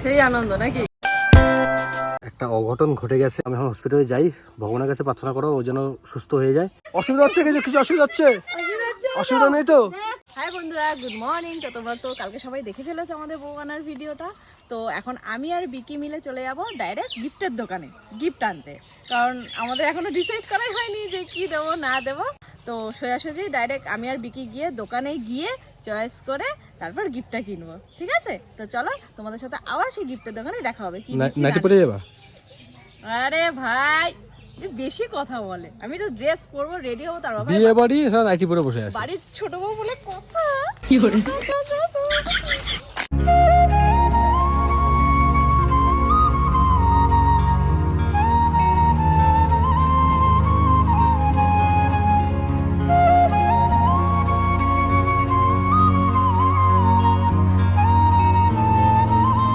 সেই আনন্দ নাকি? একটা অঘটন ঘটে গেছে, আমি এখন হসপিটালে যাই, ভগবানের কাছে প্রার্থনা করো ও যেন সুস্থ হয়ে যায়। অসুবিধা হচ্ছে কিছু অসুবিধা হচ্ছে? অসুবিধা নেই তো? হাই বন্ধুরা, গুড মর্নিং। তো তোমরা তো কালকে সবাই দেখে ফেলেছো আমাদের বউ আনার ভিডিওটা। তো এখন আমি আর বিকি মিলে চলে যাব ডাইরেক্ট গিফটের দোকানে গিফট আনতে, কারণ আমাদের এখনো ডিসাইড করাই হয়নি যে কি দেবো না দেবো। তো সোজাসুজি ডাইরেক্ট আমি আর বিকি গিয়ে দোকানে গিয়ে চয়েস করে তারপর গিফটটা কিনবো, ঠিক আছে? তো চলো তোমাদের সাথে আবার সেই গিফটের দোকানে দেখা হবে। কি নাইটি পরে যাবা? আরে ভাই বেশি কথা বলে, আমি তো ড্রেস পরবো, রেডি হবো, তারপর বিয়ে বাড়ি সব নাইটি পরে বসে আছে। বাড়ির ছোট বউ বলে কথা। কি করে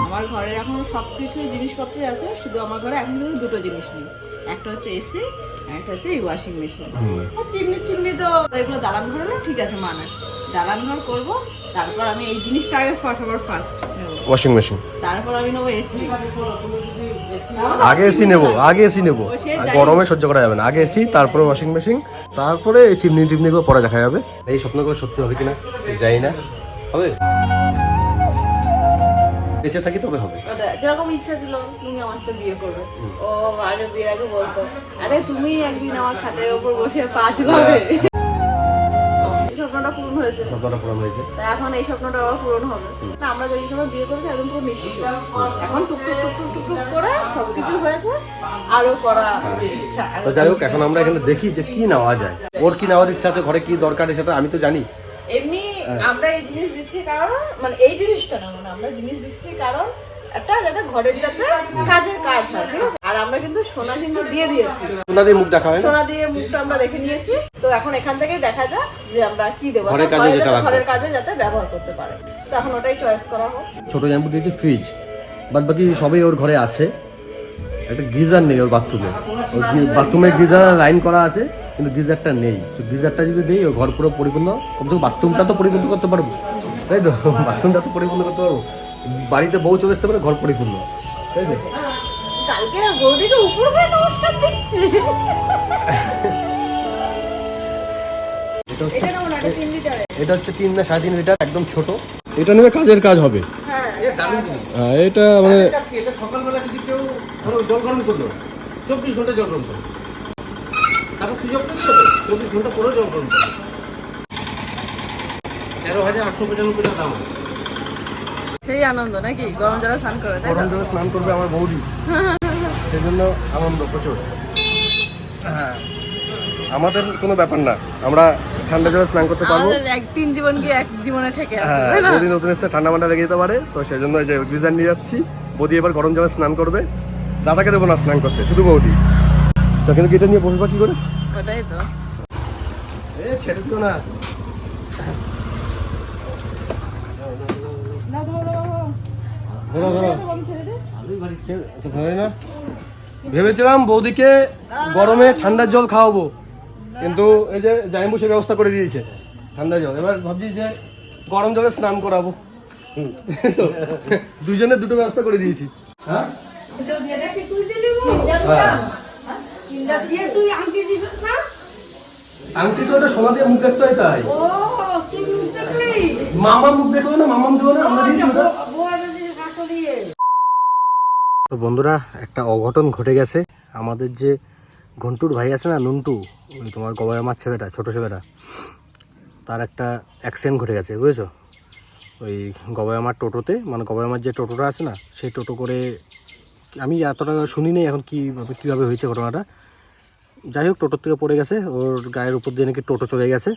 আমার ঘরে এখন সবকিছু জিনিসপত্রই আছে, শুধু আমার ঘরে এখন শুধু দুটো জিনিস নেই। একটা হচ্ছে এসি আর একটা হচ্ছে ওয়াশিং মেশিন। আর চিমনি তো এগুলো দালান ঘরে না, ঠিক আছে মানা, দালান ঘর করবো। তারপর আমি এই জিনিসটা আগে সবার ফার্স্ট ওয়াশিং মেশিন, তারপর আমি নেবো এসি। আগে এসি নেবো গরমে সহ্য করা যাবে না, আগে এসি তারপরে ওয়াশিং মেশিন, তারপরে এই চিমনি গুলো পরে দেখা যাবে। এই স্বপ্নগুলো সত্যি হবে কিনা জানি না, হবে বেঁচে থাকি তবে হবে। যেরকম ইচ্ছা ছিল তুমি আমার তো বিয়ে করবে, ও আগে বিয়ের আগে বলতো আরে তুমি একদিন আমার খাটের উপর বসে পা ঝুলাবে। স্বপ্নটা পূরণ হয়েছে, তা এখন এই স্বপ্নটা আবার পূরণ হবে না। আমরা যেই সময় বিয়ে করেছি একদম পুরো নিশ্চিত, এখন টুকটুক করে সবকিছু হয়েছে, আরো করা ইচ্ছা। তো যাই হোক, এখন আমরা এখানে দেখি যে কি নেওয়া যায়, ওর কি নেওয়ার ইচ্ছা আছে, ঘরে কি দরকার সেটা আমি তো জানি। এমনি আমরা এই জিনিস দিচ্ছি কারণ মানে এই জিনিসটা না, মানে আমরা জিনিস দিচ্ছি কারণ একটা যাতে ঘরের যাতে কাজের কাজ হয়, ঠিক আছে? আর আমরা কিন্তু সোনা কিন্তু দিয়ে দিয়েছি, সোনা দিয়ে মুখ দেখা হয়, সোনা দিয়ে মুখটা আমরা দেখে নিয়েছি। তো এখন এখান থেকেই দেখা যায় যে আমরা কি দেবো ঘরের কাজে যাতে ব্যবহার করতে পারে। তো এখন ওটাই চয়েস করা হোক। ছোট জাম্পু দিয়েছি ফ্রিজ, বাদ বাকি সবই ওর ঘরে আছে। একটা গিজার নেই ওর বাথরুমে, বাথরুমে গিজার লাইন করা আছে কিন্তু গিজারটা নেই। গিজারটা যদি দেই ওর ঘর পুরো পরিপূর্ণ, কমসে কম বাথরুমটা তো পরিপূর্ণ করতে পারবো, তাই তো? বাথরুমটা তো পরিপূর্ণ করতে পারবো, বাড়িতে বউ চলে এসছে মানে ঘর পরিপূর্ণ, তাই তো? কালকে বৌদিকে উপর হয়ে নমস্কার দিচ্ছি। এটা হচ্ছে 3 না 3.5 লিটার, একদম ছোট। এটা নেবে, কাজের কাজ হবে। হ্যাঁ এটা মানে এটা সকালবেলা যদি কেউ ধরো জল গরম করলো, 24 ঘন্টা জল গরম করলো, তারপর সুযোগ করতে হবে 24 ঘন্টা পরেও জল গরম করলো। 13,895 টাকা দাম আছে। সেই আনন্দ নাকি? গরম জলে স্নান করে, গরম জলে স্নান করবে আমার বৌদি, সেই জন্য আনন্দ প্রচুর। হ্যাঁ, আমাদের কোনো ব্যাপার না, আমরা ঠান্ডা জলে স্নান করতে পারবো। আমাদের তিন জীবন কি এক জীবনে থেকে আছে, হ্যাঁ, তাই না? বৌদি নতুন এসে ঠান্ডা মান্ডা লেগে যেতে পারে, তো সেই জন্য যে গিজার নিয়ে যাচ্ছি। বৌদি এবার গরম জলে স্নান করবে, দাদাকে দেবো না স্নান করতে, শুধু বৌদি। তো কিন্তু এটা নিয়ে বসবা কি করে? ওটাই তো, ছেড়ে দিও না। ভেবেছিলাম বৌদিকে গরমে ঠান্ডার জল খাওয়াবো, কিন্তু এই যে জাইম্বু সে ব্যবস্থা করে দিয়েছে ঠান্ডা জল। এবার ভাবছি যে গরম জলে স্নান করাবো, দুজনের দুটো ব্যবস্থা করে দিয়েছি। হ্যাঁ, আংটি তো ওটা সোনা দিয়ে মুখ দেখতে হয়, তাই মামা মুখ দেখলো না, মামাম দেবো না, আমরা দিয়েছি ওটা। তো বন্ধুরা, একটা অঘটন ঘটে গেছে। আমাদের যে ঘন্টুর ভাই আছে না, নুন্টু, ওই তোমার গবাই আমার ছেলেটা, ছোটো ছেলেটা, তার একটা অ্যাক্সিডেন্ট ঘটে গেছে, বুঝেছো? ওই গবাই আমার টোটোতে, মানে গবাই আমার যে টোটোটা আছে না, সেই টোটো করে, আমি এতটা শুনি নেই এখন কীভাবে হয়েছে ঘটনাটা। যাই হোক, টোটোর থেকে পড়ে গেছে, ওর গায়ের উপর দিয়ে নাকি টোটো চলে গেছে।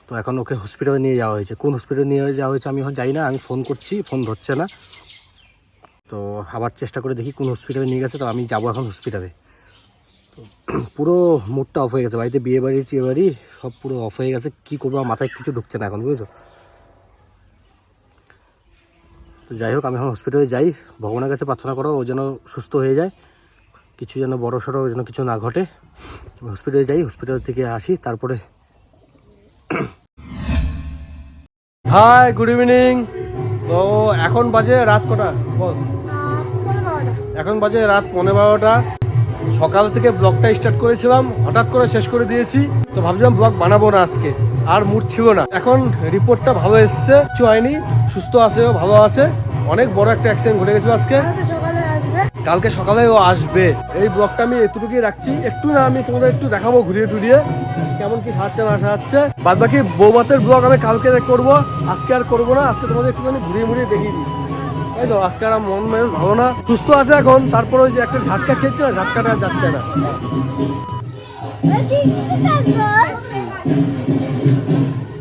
তো এখন ওকে হসপিটালে নিয়ে যাওয়া হয়েছে। কোন হসপিটালে নিয়ে যাওয়া হয়েছে আমি এখন যাই না, আমি ফোন করছি, ফোন ধরছে না। তো আবার চেষ্টা করে দেখি কোন হসপিটালে নিয়ে গেছে। তো আমি যাবো এখন হসপিটালে। তো পুরো মুডটা অফ হয়ে গেছে, বাড়িতে বিয়ে বাড়ি সব পুরো অফ হয়ে গেছে। কী করবো, আমার মাথায় কিছু ঢুকছে না এখন, বুঝেছো? তো যাই হোক, আমি এখন হসপিটালে যাই, ভগবানের কাছে প্রার্থনা করো ও যেন সুস্থ হয়ে যায়, কিছু যেন বড় সড়ো যেন কিছু না ঘটে। হসপিটালে যাই, হসপিটাল থেকে আসি, তারপরে। Hi, good evening. তো এখন বাজে রাত কটা বল? এখন বাজে রাত 11:15। সকাল থেকে ব্লগটা স্টার্ট করেছিলাম, হঠাৎ করে শেষ করে দিয়েছি। তো ভাবছিলাম ব্লগ বানাবো না আজকে, আর মুড ছিল না। এখন রিপোর্টটা ভালো এসছে, কিছু হয়নি, সুস্থ আছে, ও ভালো আছে। অনেক বড় একটা অ্যাক্সিডেন্ট ঘটে গেছে আজকে, কালকে সকালে ও আসবে। এই ব্লগটা আমি এতটুকুই রাখছি, একটু না আমি তোমাদের একটু দেখাবো ঘুরিয়ে টুরিয়ে কেমন কি সাজাচ্ছে না সাজাচ্ছে। বাদ বাকি বৌভাতের ব্লগ আমি কালকে করবো, আজকে আর করবো না। আজকে তোমাদের একটুখানি ঘুরিয়ে মুড়িয়ে দেখিয়ে দিই। তাই তো আজকে আর মন মেজাজ ভালো না, সুস্থ আছে এখন। তারপরে ওই যে একটা ঝাটকা খেয়েছে না, ঝাটকাটা যাচ্ছে না।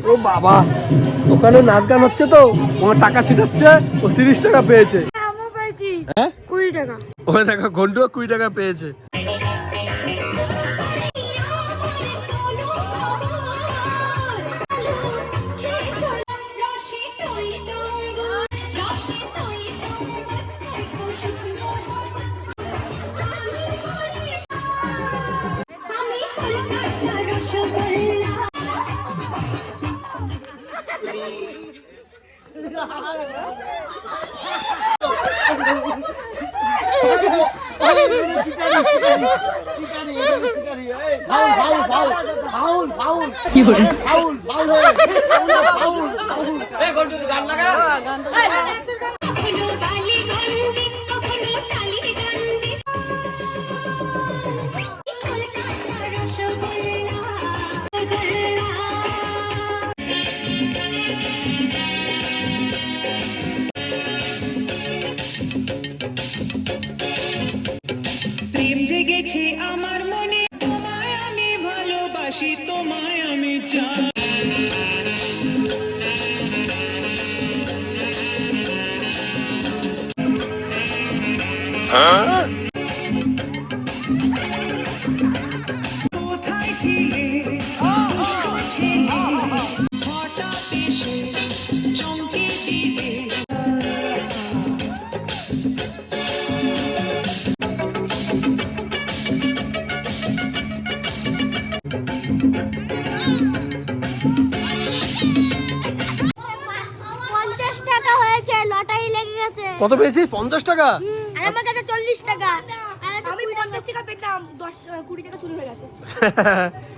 ও বাবা, ওখানে নাচ গান হচ্ছে তো, ওর টাকা ছিটাচ্ছে। ও 30 টাকা পেয়েছে। হ্যাঁ 20 টাকা। ওই দেখো ঘন্টু 20 টাকা পেয়েছে। প্রেম জেগেছে আমার মনে, তোমায় আমি ভালোবাসি, তোমায় আমি চাই। কোথায় ছিলে দুষ্ট ছেলে, হঠাৎ এসে চমকে দিলে। লটারি লেগে গেছে। কত পেয়েছিস? 50 টাকা। আর আমার কাছে 40 টাকা। আমি 50 টাকা পেতাম, 20 টাকা চুরি হয়ে গেছে।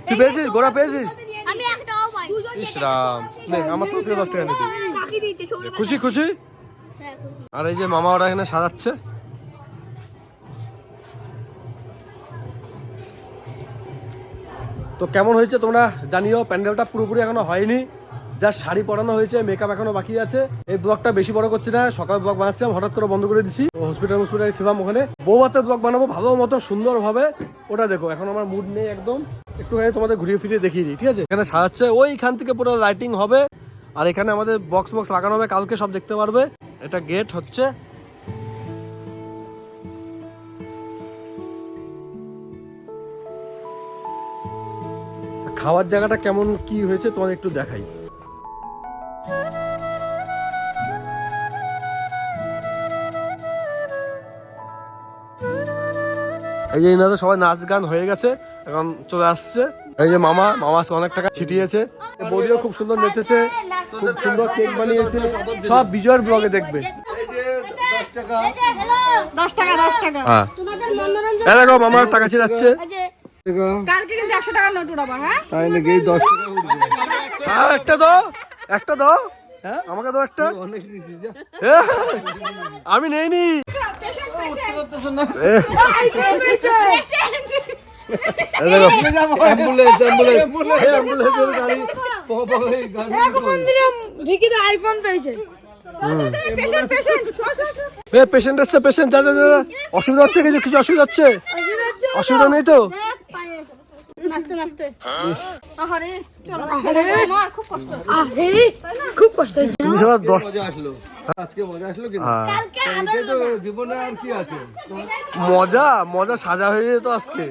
তুই পেয়েছিস? গোড়া পেয়েছিস? আমি একটাও পাই। ইস রাম, নে আমার তো 10 টাকা নিতে। কাকি দিয়েছে সৌরভ। খুশি খুশি। হ্যাঁ, খুশি। আর এই যে মামা ওরা এখানে সাজাচ্ছে। তো কেমন হয়েছে তোমরা জানিও। প্যান্ডেলটা পুরোপুরি এখনো হয়নি, যা শাড়ি পরানো হয়েছে, মেকআপ এখনো বাকি আছে। এই ব্লগটা বেশি বড় করছি না, সকাল ব্লগ বানাচ্ছিলাম, হঠাৎ করে বন্ধ করে দিছি। হসপিটালে ছিলাম, ওখানে বৌভাতের ব্লগ বানাবো ভালো মতো সুন্দর ভাবে। ওটা দেখো, এখন আমার মুড নেই একদম। একটুখানি তোমাদের ঘুরিয়ে ফিরিয়ে দেখিয়ে দিই, ঠিক আছে? এখানে সাজাচ্ছে, ওইখান থেকে পুরো লাইটিং হবে, আর এখানে আমাদের বক্স লাগানো হবে, কালকে সব দেখতে পারবে। এটা গেট হচ্ছে। খাওয়ার জায়গাটা কেমন কি হয়েছে তোমাদের একটু দেখাই। এই যে এনাদের সবাই নাচ গান হয়ে গেছে, এখন চলে আসছে। এই যে মামা আজকে অনেক টাকা ছিটিয়েছে। বৌদিও খুব সুন্দর নেচেছে, খুব সুন্দর কেক বানিয়েছে। সব বিজয়ের ব্লগে দেখবে। এই যে 10 টাকা। 10 টাকা 10 টাকা। হ্যাঁ, তোমাদের মনোরঞ্জন। এই দেখো মামার টাকা ছিটাচ্ছে। কালকে কিন্তু 100 টাকা নোট উড়াবা। হ্যাঁ তাই নাকি? 10 টাকা উঠবে। হ্যাঁ, একটা দাও, একটা দাও। হ্যাঁ, আমাকে দাও একটা। আমি নেইনি। ভিকিতে আইফোন পেয়েছে। পেশেন্ট আসছে, পেশেন্ট। যা যা যা। অসুবিধা হচ্ছে কিছু? কিছু অসুবিধা হচ্ছে? অসুবিধা নেই তো? নাচতে নাচতে আরে চলো, আমার খুব কষ্ট হচ্ছে। আরে খুব কষ্ট হচ্ছে। তুমি সব 10 আজকে মজা আসলো কিন্তু। কালকে এটাই তো জীবনে আর কি আছে? মজা সাজা হয়ে যেত আজকে।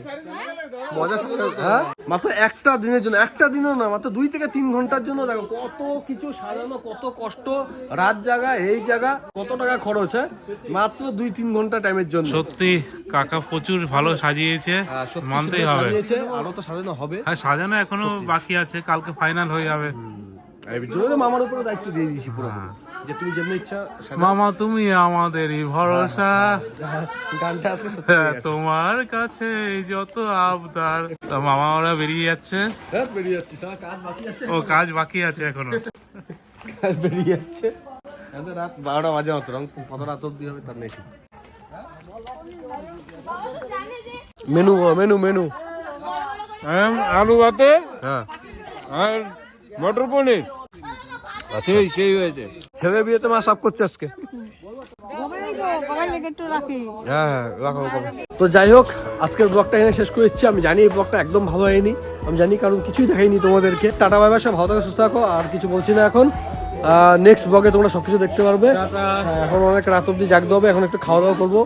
মজা সাজা, হ্যাঁ, মাত্র একটা দিনের জন্য, একটা দিনও না, মাত্র 2 থেকে 3 ঘন্টার জন্য। দেখো কত কিছু সাজানো, কত কষ্ট, রাত জাগা, এই জায়গা, কত টাকা খরচ। হ্যাঁ, মাত্র 2-3 ঘন্টা টাইমের জন্য। সত্যি কাকা প্রচুর ভালো সাজিয়েছে, হ্যাঁ, সত্যি মানতেই সুন্দর হবে। সাজিয়েছে, আরো তো সাজানো হবে। আর সাজানো এখনো বাকি আছে, কালকে ফাইনাল হয়ে যাবে। আর এর জন্য তো মামার উপরে দায়িত্ব দিয়ে দিয়েছি পুরোপুরি, যে তুমি যেমনি ইচ্ছা সাজাও। মামা তুমি আমাদেরই ভরসা, গানটা আজকে সত্যি হয়ে গেছে। তোমার কাছে যত আবদার। তো মামা ওরা বেরিয়ে যাচ্ছে। রাত বেরিয়ে যাচ্ছি, সারা কাজ বাকি আছে। ও কাজ বাকি আছে এখনো। কাজ বেরিয়ে যাচ্ছে। এখন রাত 12টা বাজে মাত্র, কত রাত অব্দি হবে তার নেই ঠিক। মেনু মেনু মেনু আলু ভাতে হ্যাঁ আর মটর পনির সেই সেই হয়েছে। ছেলে বিয়েতে মা সব করছে আজকে। হ্যাঁ হ্যাঁ রাখো কবে। তো যাই হোক, আজকের ব্লগটা এখানে শেষ করে দিচ্ছি। আমি জানি এই ব্লগটা একদম ভালো হয়নি, আমি জানি, কারণ কিছুই দেখাইনি তোমাদেরকে। টাটা বাই বাই, সব ভালো থাকো, সুস্থ থাকো, আর কিছু বলছি না এখন। নেক্সট ব্লগে তোমরা সবকিছু দেখতে পারবে। হ্যাঁ, এখন অনেক রাত অব্দি জাগতে হবে, এখন একটু খাওয়া দাওয়া করবো।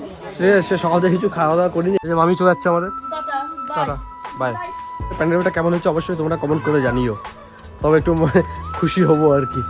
সে সকাল থেকে কিছু খাওয়া দাওয়া করিনি, এই যে মামি চলে যাচ্ছে আমাদের। Tata bye. প্যান্ডেলটা কেমন হচ্ছে অবশ্যই তোমরা কমেন্ট করে জানিও, তবে একটু খুশি হবো আর কি।